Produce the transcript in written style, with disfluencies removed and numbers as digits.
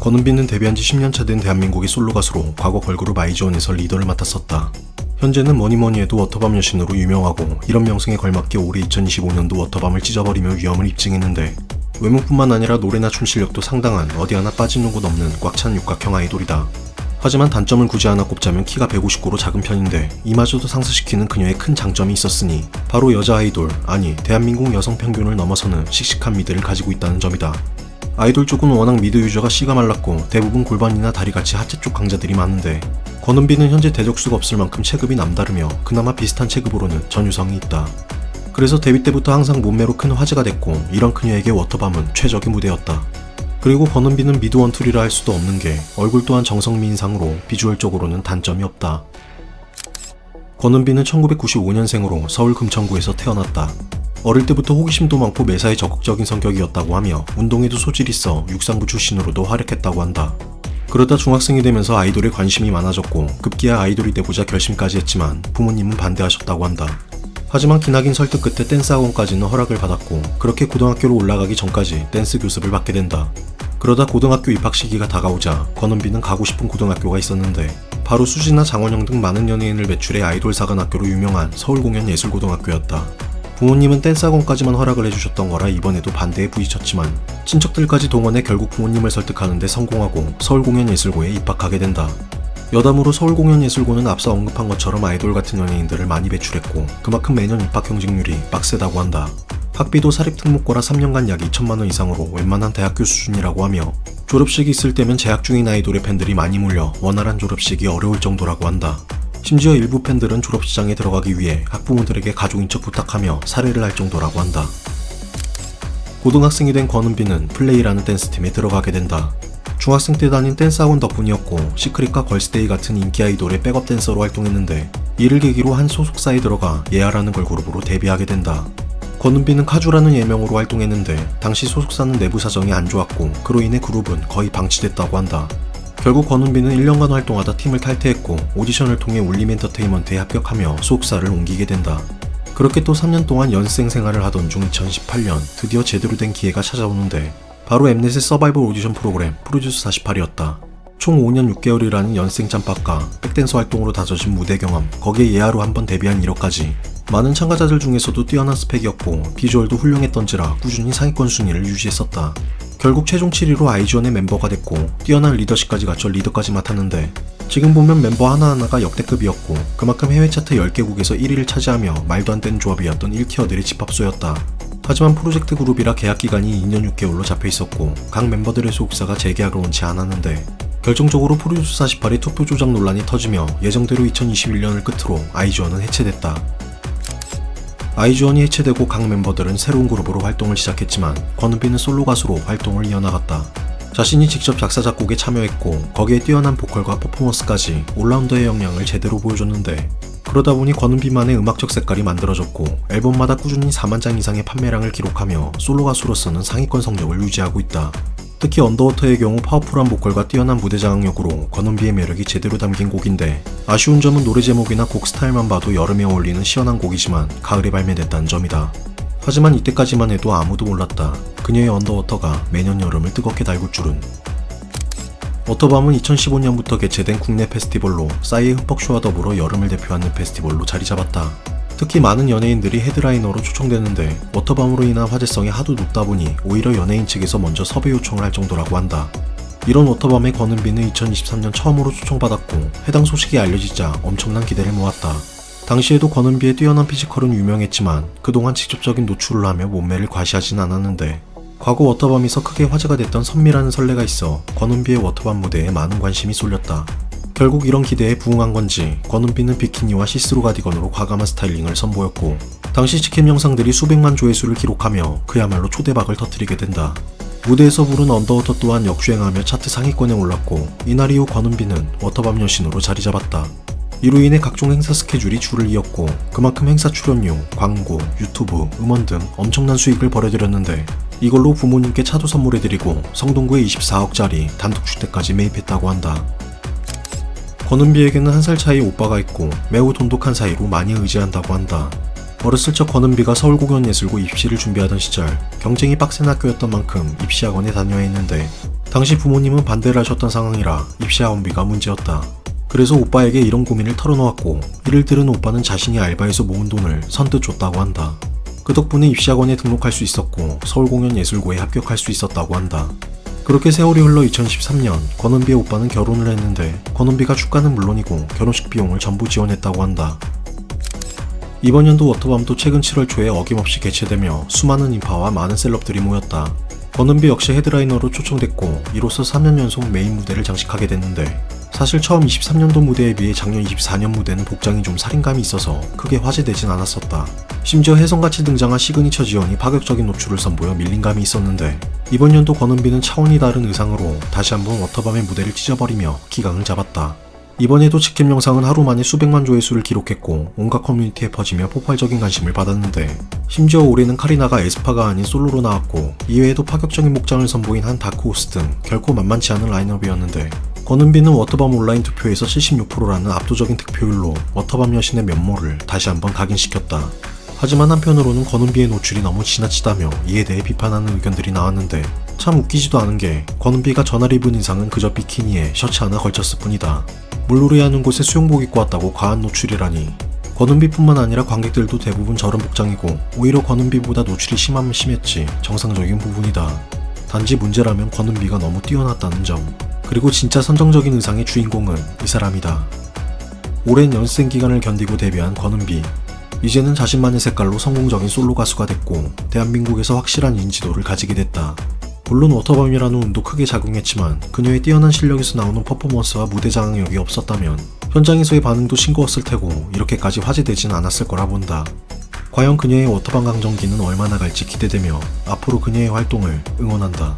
권은비는 데뷔한 지 10년차 된 대한민국의 솔로 가수로 과거 걸그룹 아이즈원에서 리더를 맡았었다. 현재는 뭐니뭐니 해도 워터밤 여신으로 유명하고 이런 명성에 걸맞게 올해 2025년도 워터밤을 찢어버리며 위엄을 입증했는데 외모뿐만 아니라 노래나 춤 실력도 상당한 어디 하나 빠지는 곳 없는 꽉 찬 육각형 아이돌이다. 하지만 단점을 굳이 하나 꼽자면 키가 159로 작은 편인데 이마저도 상쇄시키는 그녀의 큰 장점이 있었으니 바로 여자 아이돌, 아니 대한민국 여성 평균을 넘어서는 씩씩한 미드를 가지고 있다는 점이다. 아이돌 쪽은 워낙 미드 유저가 씨가 말랐고 대부분 골반이나 다리같이 하체 쪽 강자들이 많은데 권은비는 현재 대적수가 없을 만큼 체급이 남다르며 그나마 비슷한 체급으로는 전유성이 있다. 그래서 데뷔 때부터 항상 몸매로 큰 화제가 됐고 이런 그녀에게 워터밤은 최적의 무대였다. 그리고 권은비는 미드 원툴이라 할 수도 없는 게 얼굴 또한 정성미인상으로 비주얼적으로는 단점이 없다. 권은비는 1995년생으로 서울 금천구에서 태어났다. 어릴 때부터 호기심도 많고 매사에 적극적인 성격이었다고 하며 운동에도 소질이 있어 육상부 출신으로도 활약했다고 한다. 그러다 중학생이 되면서 아이돌에 관심이 많아졌고 급기야 아이돌이 되고자 결심까지 했지만 부모님은 반대하셨다고 한다. 하지만 기나긴 설득 끝에 댄스 학원까지는 허락을 받았고 그렇게 고등학교로 올라가기 전까지 댄스 교습을 받게 된다. 그러다 고등학교 입학 시기가 다가오자 권은비는 가고 싶은 고등학교가 있었는데 바로 수지나 장원영 등 많은 연예인을 배출해 아이돌 사관학교로 유명한 서울공연예술고등학교였다. 부모님은 댄스 학원까지만 허락을 해주셨던 거라 이번에도 반대에 부딪혔지만 친척들까지 동원해 결국 부모님을 설득하는 데 성공하고 서울공연예술고에 입학하게 된다. 여담으로 서울공연예술고는 앞서 언급한 것처럼 아이돌 같은 연예인들을 많이 배출했고 그만큼 매년 입학 경쟁률이 빡세다고 한다. 학비도 사립특목고라 3년간 약 2천만원 이상으로 웬만한 대학교 수준이라고 하며 졸업식이 있을 때면 재학 중인 아이돌의 팬들이 많이 몰려 원활한 졸업식이 어려울 정도라고 한다. 심지어 일부 팬들은 졸업시장에 들어가기 위해 학부모들에게 가족인 척 부탁하며 살해를 할 정도라고 한다. 고등학생이 된 권은비는 플레이라는 댄스팀에 들어가게 된다. 중학생 때 다닌 댄스학원 덕분이었고 시크릿과 걸스데이 같은 인기 아이돌의 백업 댄서로 활동했는데 이를 계기로 한 소속사에 들어가 예아라는 걸그룹으로 데뷔하게 된다. 권은비는 카주라는 예명으로 활동했는데 당시 소속사는 내부 사정이 안 좋았고 그로 인해 그룹은 거의 방치됐다고 한다. 결국 권은비는 1년간 활동하다 팀을 탈퇴했고 오디션을 통해 울림엔터테인먼트에 합격하며 소속사를 옮기게 된다. 그렇게 또 3년 동안 연습생 생활을 하던 중 2018년 드디어 제대로 된 기회가 찾아오는데 바로 엠넷의 서바이벌 오디션 프로그램 프로듀스 48이었다. 총 5년 6개월이라는 연습생 짬밥과 백댄서 활동으로 다져진 무대 경험, 거기에 예아로 한번 데뷔한 이력까지 많은 참가자들 중에서도 뛰어난 스펙이었고 비주얼도 훌륭했던지라 꾸준히 상위권 순위를 유지했었다. 결국 최종 7위로 아이즈원의 멤버가 됐고 뛰어난 리더십까지 갖춰 리더까지 맡았는데 지금 보면 멤버 하나하나가 역대급이었고 그만큼 해외 차트 10개국에서 1위를 차지하며 말도 안 되는 조합이었던 1티어들의 집합소였다. 하지만 프로젝트 그룹이라 계약 기간이 2년 6개월로 잡혀있었고 각 멤버들의 소속사가 재계약을 원치 않았는데 결정적으로 프로듀스 48의 투표 조작 논란이 터지며 예정대로 2021년을 끝으로 아이즈원은 해체됐다. 아이즈원이 해체되고 각 멤버들은 새로운 그룹으로 활동을 시작했지만 권은비는 솔로 가수로 활동을 이어나갔다. 자신이 직접 작사 작곡에 참여했고 거기에 뛰어난 보컬과 퍼포먼스까지 올라운더의 역량을 제대로 보여줬는데 그러다 보니 권은비만의 음악적 색깔이 만들어졌고 앨범마다 꾸준히 4만 장 이상의 판매량을 기록하며 솔로 가수로서는 상위권 성적을 유지하고 있다. 특히 언더워터의 경우 파워풀한 보컬과 뛰어난 무대 장악력으로 권은비의 매력이 제대로 담긴 곡인데 아쉬운 점은 노래 제목이나 곡 스타일만 봐도 여름에 어울리는 시원한 곡이지만 가을에 발매됐다는 점이다. 하지만 이때까지만 해도 아무도 몰랐다. 그녀의 언더워터가 매년 여름을 뜨겁게 달굴 줄은. 워터밤은 2015년부터 개최된 국내 페스티벌로 싸이의 흠뻑쇼와 더불어 여름을 대표하는 페스티벌로 자리 잡았다. 특히 많은 연예인들이 헤드라이너로 초청되는데 워터밤으로 인한 화제성이 하도 높다 보니 오히려 연예인 측에서 먼저 섭외 요청을 할 정도라고 한다. 이런 워터밤에 권은비는 2023년 처음으로 초청받았고 해당 소식이 알려지자 엄청난 기대를 모았다. 당시에도 권은비의 뛰어난 피지컬은 유명했지만 그동안 직접적인 노출을 하며 몸매를 과시하진 않았는데 과거 워터밤에서 크게 화제가 됐던 선미라는 설레가 있어 권은비의 워터밤 무대에 많은 관심이 쏠렸다. 결국 이런 기대에 부응한 건지 권은비는 비키니와 시스루 가디건으로 과감한 스타일링을 선보였고 당시 직캠 영상들이 수백만 조회수를 기록하며 그야말로 초대박을 터뜨리게 된다. 무대에서 부른 언더워터 또한 역주행하며 차트 상위권에 올랐고 이날 이후 권은비는 워터밤 여신으로 자리 잡았다. 이로 인해 각종 행사 스케줄이 줄을 이었고 그만큼 행사 출연료, 광고, 유튜브, 음원 등 엄청난 수익을 벌어들였는데 이걸로 부모님께 차도 선물해드리고 성동구에 24억짜리 단독주택까지 매입했다고 한다. 권은비에게는 한 살 차이 오빠가 있고 매우 돈독한 사이로 많이 의지한다고 한다. 어렸을 적 권은비가 서울공연예술고 입시를 준비하던 시절 경쟁이 빡센 학교였던 만큼 입시학원에 다녀야 했는데 당시 부모님은 반대를 하셨던 상황이라 입시학원비가 문제였다. 그래서 오빠에게 이런 고민을 털어놓았고 이를 들은 오빠는 자신이 알바해서 모은 돈을 선뜻 줬다고 한다. 그 덕분에 입시학원에 등록할 수 있었고 서울공연예술고에 합격할 수 있었다고 한다. 그렇게 세월이 흘러 2013년 권은비의 오빠는 결혼을 했는데 권은비가 축가는 물론이고 결혼식 비용을 전부 지원했다고 한다. 이번 연도 워터밤도 최근 7월 초에 어김없이 개최되며 수많은 인파와 많은 셀럽들이 모였다. 권은비 역시 헤드라이너로 초청됐고 이로써 3년 연속 메인 무대를 장식하게 됐는데 사실 처음 23년도 무대에 비해 작년 24년 무대는 복장이 좀 살인감이 있어서 크게 화제되진 않았었다. 심지어 혜성같이 등장한 시그니처 지원이 파격적인 노출을 선보여 밀림감이 있었는데 이번 연도 권은비는 차원이 다른 의상으로 다시 한번 워터밤의 무대를 찢어버리며 기강을 잡았다. 이번에도 직캠 영상은 하루 만에 수백만 조회수를 기록했고 온갖 커뮤니티에 퍼지며 폭발적인 관심을 받았는데 심지어 올해는 카리나가 에스파가 아닌 솔로로 나왔고 이외에도 파격적인 목장을 선보인 한 다크호스 등 결코 만만치 않은 라인업이었는데 권은비는 워터밤 온라인 투표에서 76%라는 압도적인 득표율로 워터밤 여신의 면모를 다시 한번 각인시켰다. 하지만 한편으로는 권은비의 노출이 너무 지나치다며 이에 대해 비판하는 의견들이 나왔는데 참 웃기지도 않은 게 권은비가 전날 입은 의상은 그저 비키니에 셔츠 하나 걸쳤을 뿐이다. 물놀이 하는 곳에 수영복 입고 왔다고 과한 노출이라니. 권은비뿐만 아니라 관객들도 대부분 저런 복장이고 오히려 권은비보다 노출이 심하면 심했지 정상적인 부분이다. 단지 문제라면 권은비가 너무 뛰어났다는 점. 그리고 진짜 선정적인 의상의 주인공은 이 사람이다. 오랜 연습생 기간을 견디고 데뷔한 권은비. 이제는 자신만의 색깔로 성공적인 솔로 가수가 됐고 대한민국에서 확실한 인지도를 가지게 됐다. 물론 워터밤이라는 운도 크게 작용했지만 그녀의 뛰어난 실력에서 나오는 퍼포먼스와 무대 장악력이 없었다면 현장에서의 반응도 싱거웠을 테고 이렇게까지 화제되진 않았을 거라 본다. 과연 그녀의 워터밤 강정기는 얼마나 갈지 기대되며 앞으로 그녀의 활동을 응원한다.